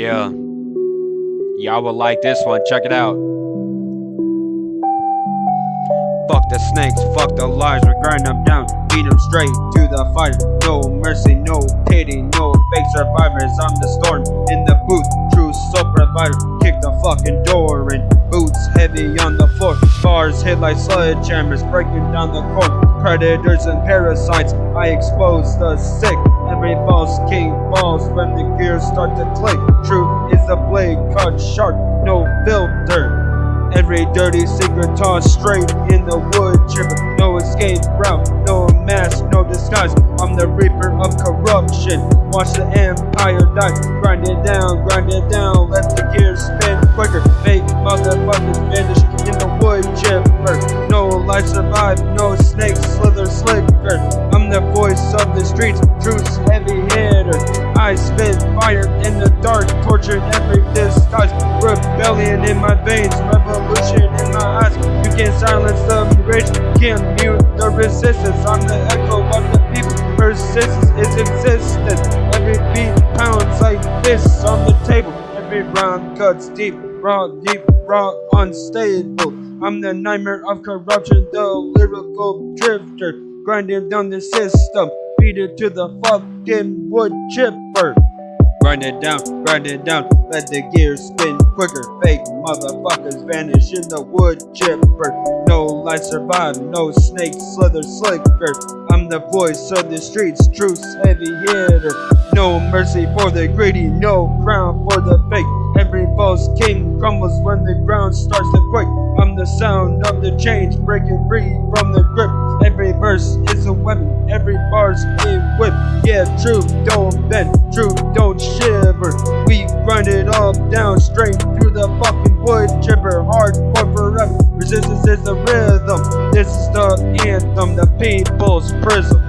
Yeah, y'all will like this one. Check it out. Fuck the snakes, fuck the lies, we grind them down, beat them straight to the fire. No mercy, no pity, no fake survivors. I'm the storm in the booth, true soul provider. Kick the fucking door in, boots heavy on the floor. Bars hit like sledgehammers, breaking down the core. Predators and parasites, I expose the sick. Every false king falls when the gears start to click. Truth is a blade cut sharp, no filter. Every dirty secret tossed straight in the wood chipper. No escape route, no mask, no disguise. I'm the reaper of corruption. Watch the empire die. Grind it down, let the gears spin quicker. Fake motherfuckers vanish in the wood chipper. No life survive, no snakes slither slicker. I'm the voice of the streets, truth's heavy hitter. I spit fire in the dark, tortured every disguise. Rebellion in my veins, revolution in my eyes. You can't silence the rage, can't mute the resistance. I'm the echo of the people, persistence is existence. Every beat pounds like this on the table. Every round cuts deep, raw, unstable. I'm the nightmare of corruption, the lyrical drifter. Grinding down the system, beat it to the fucking wood chipper. Grind it down, let the gears spin quicker. Fake motherfuckers vanish in the wood chipper. No life survive, no snake slither slicker. I'm the voice of the streets, truth's heavy hitter. No mercy for the greedy, no crown for the fake. Every false king crumbles when the ground starts to quake. I'm the sound of the change, breaking free from the grip. Every verse is a weapon, every bar's a whip. Yeah, truth don't bend, truth don't shiver. We grind it all down, straight through the fucking wood chipper. Hardcore forever, resistance is the rhythm. This is the anthem, the people's prism.